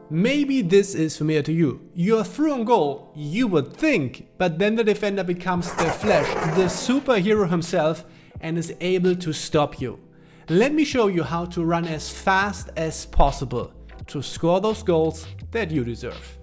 Maybe this is familiar to you. You're through on goal, you would think, but then the defender becomes the Flash, the superhero himself, and is able to stop you. Let me show you how to run as fast as possible to score those goals that you deserve.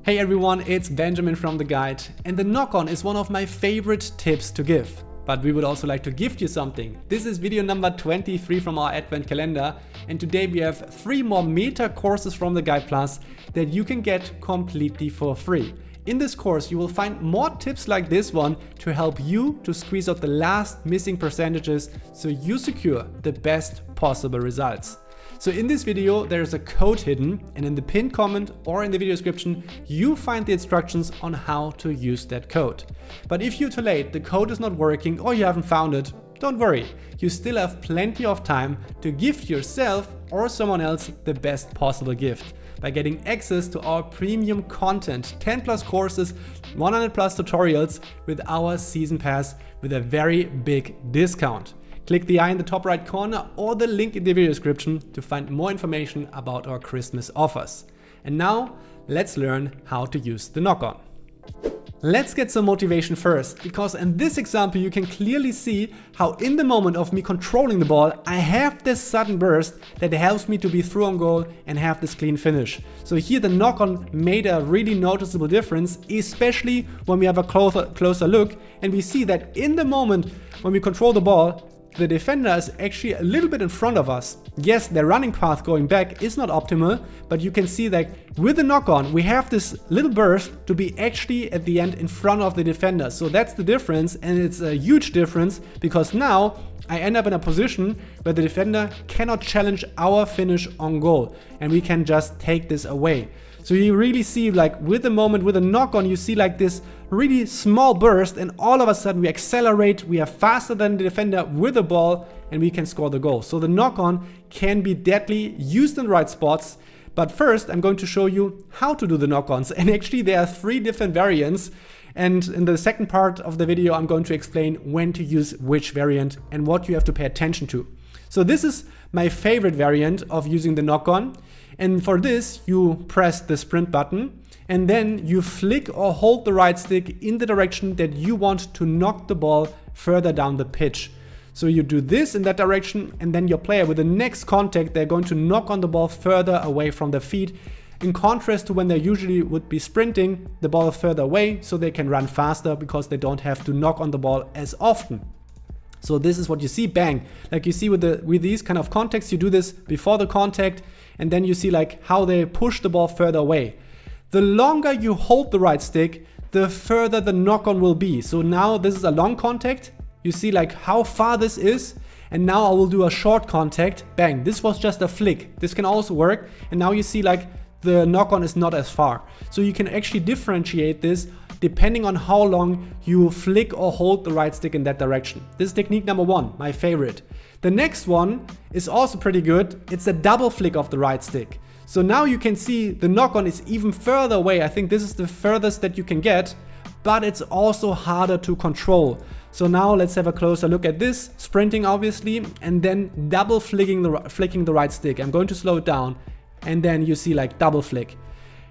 Hey everyone, it's Benjamin from The Guide, and the knock-on is one of my favorite tips to give. But we would also like to gift you something. This is video number 23 from our advent calendar, and today we have 3 more meta courses from the Guide Plus that you can get completely for free. In this course you will find more tips like this one to help you to squeeze out the last missing percentages so you secure the best possible results. So in this video there is a code hidden, and in the pinned comment or in the video description you find the instructions on how to use that code. But if you're too late, the code is not working or you haven't found it, don't worry, you still have plenty of time to gift yourself or someone else the best possible gift by getting access to our premium content, 10 plus courses, 100 plus tutorials with our season pass with a very big discount. Click the eye in the top right corner or the link in the video description to find more information about our Christmas offers. And now let's learn how to use the knock-on. Let's get some motivation first, because in this example you can clearly see how in the moment of me controlling the ball I have this sudden burst that helps me to be through on goal and have this clean finish. So here the knock-on made a really noticeable difference, especially when we have a closer look and we see that in the moment when we control the ball, the defender is actually a little bit in front of us. Yes, their running path going back is not optimal, but you can see that with the knock-on we have this little burst to be actually at the end in front of the defender. So that's the difference, and it's a huge difference because now I end up in a position where the defender cannot challenge our finish on goal and we can just take this away. So you really see, like with the moment with a knock-on, you see like this really small burst and all of a sudden we accelerate, we are faster than the defender with the ball and we can score the goal. So the knock-on can be deadly, used in the right spots. But first I'm going to show you how to do the knock-ons, and actually there are 3 different variants. And in the second part of the video I'm going to explain when to use which variant and what you have to pay attention to. So this is my favorite variant of using the knock-on. And for this, you press the sprint button and then you flick or hold the right stick in the direction that you want to knock the ball further down the pitch. So you do this in that direction, and then your player with the next contact, they're going to knock on the ball further away from their feet. In contrast to when they usually would be sprinting, the ball is further away so they can run faster because they don't have to knock on the ball as often. So this is what you see, bang. Like you see with these kind of contacts, you do this before the contact, and then you see like how they push the ball further away. The longer you hold the right stick, the further the knock-on will be. So now this is a long contact. You see like how far this is. And now I will do a short contact. Bang, this was just a flick. This can also work. And now you see like the knock-on is not as far. So you can actually differentiate this depending on how long you flick or hold the right stick in that direction. This is technique number 1, my favorite. The next one is also pretty good. It's a double flick of the right stick. So now you can see the knock-on is even further away. I think this is the furthest that you can get, but it's also harder to control. So now let's have a closer look at this. Sprinting obviously, and then double flicking the right stick. I'm going to slow it down, and then you see like double flick.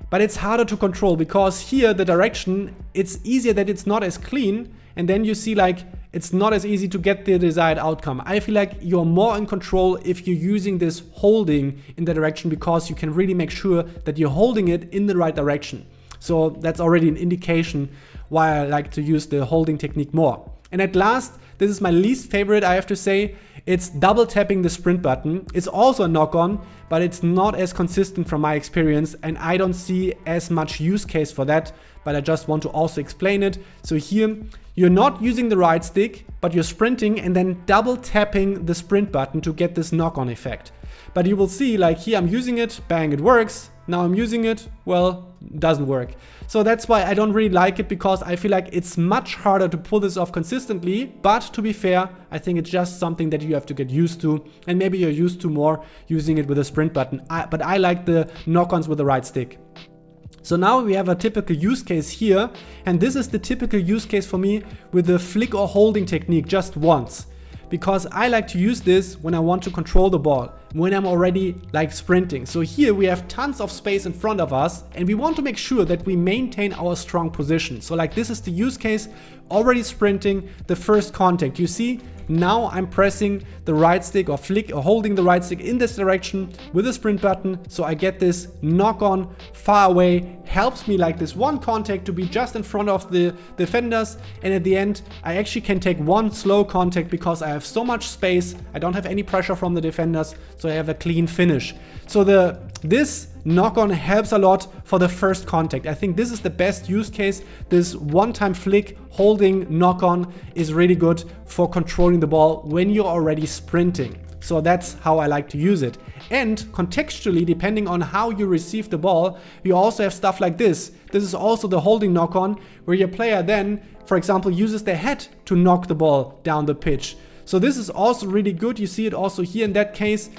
But it's harder to control because here the direction, it's easier that it's not as clean, and then you see like it's not as easy to get the desired outcome. I feel like you're more in control if you're using this holding in the direction, because you can really make sure that you're holding it in the right direction. So that's already an indication why I like to use the holding technique more. And at last, this is my least favorite, I have to say. It's double tapping the sprint button. It's also a knock-on, but it's not as consistent from my experience, and I don't see as much use case for that, but I just want to also explain it. So here, you're not using the right stick, but you're sprinting and then double tapping the sprint button to get this knock-on effect. But you will see, like here I'm using it, bang, it works. Now I'm using it, well, doesn't work. So that's why I don't really like it, because I feel like it's much harder to pull this off consistently. But to be fair, I think it's just something that you have to get used to, and maybe you're used to more using it with a sprint button. But I like the knock-ons with the right stick. So now we have a typical use case here, and this is the typical use case for me with the flick or holding technique just once. because I like to use this when I want to control the ball, when I'm already like sprinting. So here we have tons of space in front of us and we want to make sure that we maintain our strong position. So like this is the use case, already sprinting, the first contact. You see, now I'm pressing the right stick or flick or holding the right stick in this direction with the sprint button. So I get this knock on far away, helps me like this one contact to be just in front of the defenders. And at the end, I actually can take one slow contact because I have so much space. I don't have any pressure from the defenders. So I have a clean finish. So this knock-on helps a lot for the first contact. I think this is the best use case. This one-time flick holding knock-on is really good for controlling the ball when you're already sprinting. So that's how I like to use it. And contextually, depending on how you receive the ball, you also have stuff like this. This is also the holding knock-on, where your player then, for example, uses their head to knock the ball down the pitch. So this is also really good. You see it also here in that case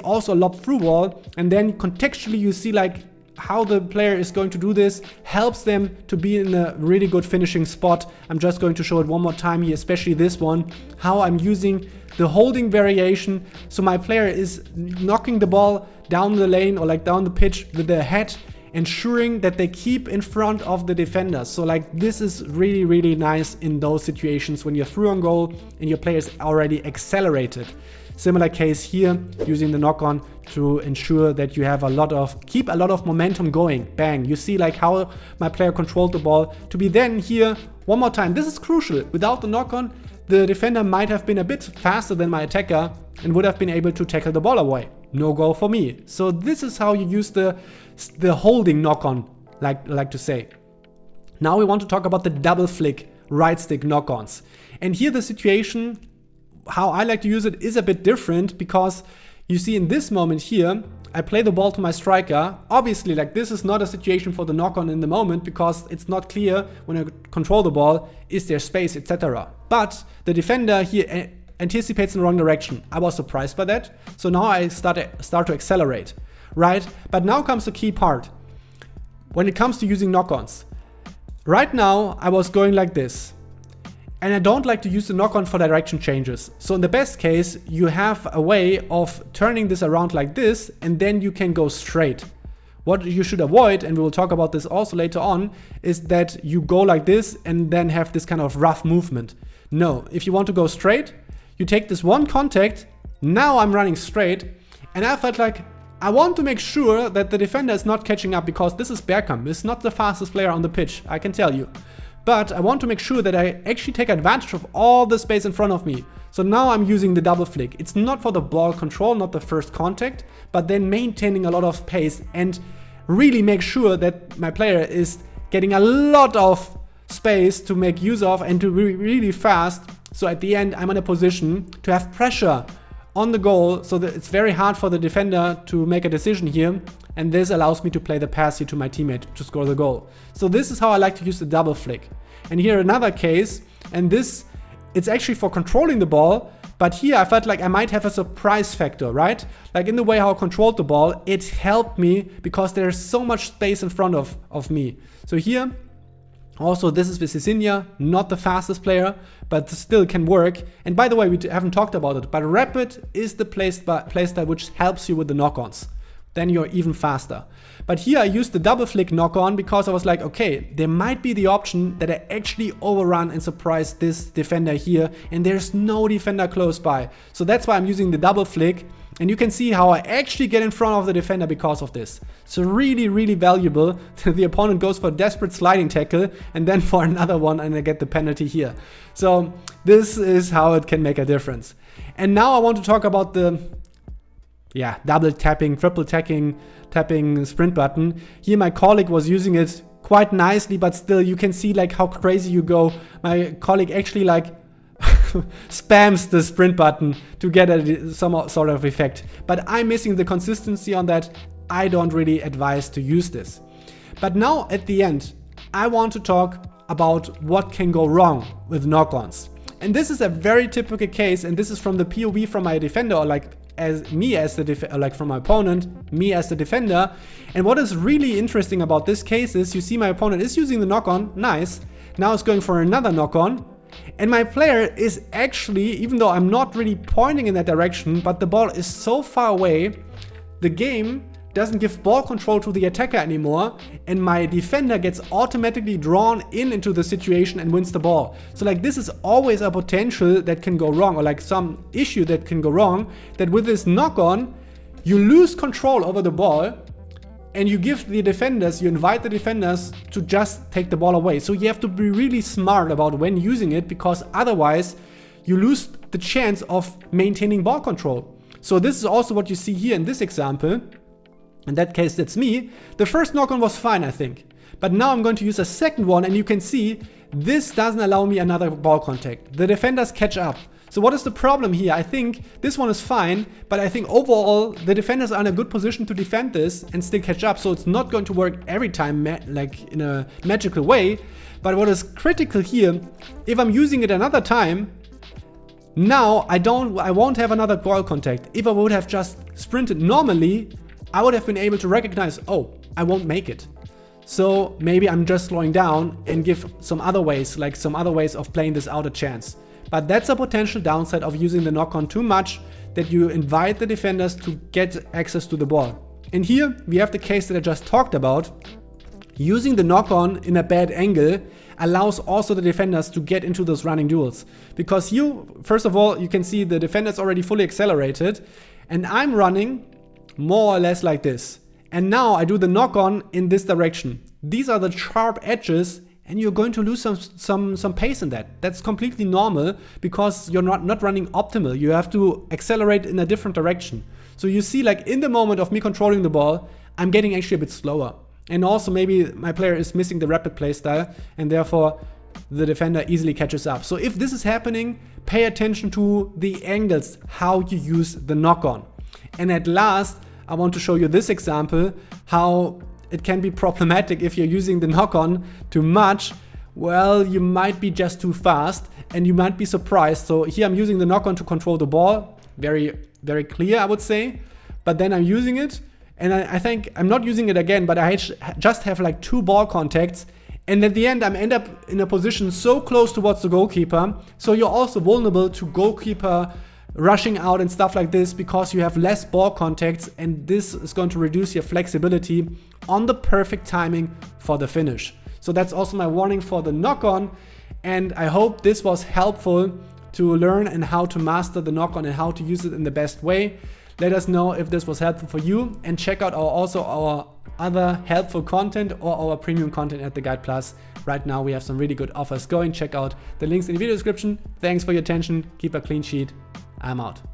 also a lob through wall. And then contextually you see like how the player is going to do this helps them to be in a really good finishing spot. I'm just going to show it one more time here, especially this one, how I'm using the holding variation. So my player is knocking the ball down the lane or like down the pitch with their head, ensuring that they keep in front of the defenders. So like this is really, really nice in those situations when you're through on goal and your player is already accelerated. Similar case here, using the knock-on to ensure that you have keep a lot of momentum going. Bang, you see like how my player controlled the ball to be then here one more time. This is crucial. Without the knock-on, the defender might have been a bit faster than my attacker and would have been able to tackle the ball away. No goal for me. So this is how you use the holding knock-on, like to say. Now we want to talk about the double flick right stick knock-ons. And here the situation, how I like to use it is a bit different, because you see in this moment here, I play the ball to my striker. Obviously, like this is not a situation for the knock-on in the moment because it's not clear when I control the ball, is there space, etc. But the defender here anticipates in the wrong direction. I was surprised by that. So now I start to accelerate, right? But now comes the key part. When it comes to using knock-ons. Right now, I was going like this. And I don't like to use the knock-on for direction changes. So in the best case, you have a way of turning this around like this, and then you can go straight. What you should avoid, and we will talk about this also later on, is that you go like this and then have this kind of rough movement. No, if you want to go straight, you take this one contact. Now I'm running straight, and I felt like I want to make sure that the defender is not catching up, because this is Bergkamp. It's not the fastest player on the pitch, I can tell you. But I want to make sure that I actually take advantage of all the space in front of me. So now I'm using the double flick. It's not for the ball control, not the first contact, but then maintaining a lot of pace and really make sure that my player is getting a lot of space to make use of and to be really fast. So at the end, I'm in a position to have pressure on the goal, so that it's very hard for the defender to make a decision here. And this allows me to play the pass here to my teammate to score the goal. So this is how I like to use the double flick. And here another case, and this, it's actually for controlling the ball, but here I felt like I might have a surprise factor, right? Like in the way how I controlled the ball, it helped me because there's so much space in front of me. So here, also this is with Cicinia, not the fastest player, but still can work. And by the way, we haven't talked about it, but Rapid is the playstyle which helps you with the knock-ons. Then you're even faster. But here I used the double flick knock-on because I was like, okay, there might be the option that I actually overrun and surprise this defender here, and there's no defender close by. So that's why I'm using the double flick, and you can see how I actually get in front of the defender because of this. So really, really valuable. The opponent goes for a desperate sliding tackle and then for another one, and I get the penalty here. So this is how it can make a difference. And now I want to talk about the double tapping, triple tapping sprint button. Here my colleague was using it quite nicely, but still you can see like how crazy you go. My colleague actually like spams the sprint button to get some sort of effect. But I'm missing the consistency on that. I don't really advise to use this. But now at the end, I want to talk about what can go wrong with knock-ons. And this is a very typical case, and this is from the POV from my defender, or like from my opponent, me as the defender. And what is really interesting about this case is you see my opponent is using the knock-on, nice. Now it's going for another knock-on, And my player is actually, even though I'm not really pointing in that direction, but the ball is so far away, the game doesn't give ball control to the attacker anymore, and my defender gets automatically drawn into the situation and wins the ball. So like this is always a potential that can go wrong, or like some issue that can go wrong, that with this knock-on, you lose control over the ball, and you invite the defenders to just take the ball away. So you have to be really smart about when using it, because otherwise you lose the chance of maintaining ball control. So this is also what you see here in this example. In that case, that's me. The first knock-on was fine, I think. But now I'm going to use a second one, and you can see this doesn't allow me another ball contact. The defenders catch up. So what is the problem here? I think this one is fine, but I think overall the defenders are in a good position to defend this and still catch up. So it's not going to work every time like in a magical way. But what is critical here, if I'm using it another time, now I won't have another ball contact. If I would have just sprinted normally, I would have been able to recognize, oh, I won't make it. So maybe I'm just slowing down and give some other ways of playing this out a chance. But that's a potential downside of using the knock-on too much, that you invite the defenders to get access to the ball. And here we have the case that I just talked about. Using the knock-on in a bad angle allows also the defenders to get into those running duels. Because first of all, you can see the defender's already fully accelerated, and I'm running more or less like this. And now I do the knock-on in this direction. These are the sharp edges, and you're going to lose some pace in that. That's completely normal, because you're not running optimal. You have to accelerate in a different direction. So you see, like in the moment of me controlling the ball, I'm getting actually a bit slower. And also maybe my player is missing the rapid play style, and therefore the defender easily catches up. So if this is happening, pay attention to the angles, how you use the knock-on. And at last, I want to show you this example, how it can be problematic if you're using the knock-on too much. Well, you might be just too fast, and you might be surprised. So here I'm using the knock-on to control the ball. Very, very clear, I would say. But then I'm using it, and I think I'm not using it again, but I just have like 2 ball contacts. And at the end, I end up in a position so close towards the goalkeeper. So you're also vulnerable to goalkeeper rushing out and stuff like this, because you have less ball contacts, and this is going to reduce your flexibility on the perfect timing for the finish. So that's also my warning for the knock-on, and I hope this was helpful to learn and how to master the knock-on and how to use it in the best way. Let us know if this was helpful for you, and check out our other helpful content or our premium content at the Guide Plus. Right now we have some really good offers going. Check out the links in the video description. Thanks for your attention. Keep a clean sheet. I'm out.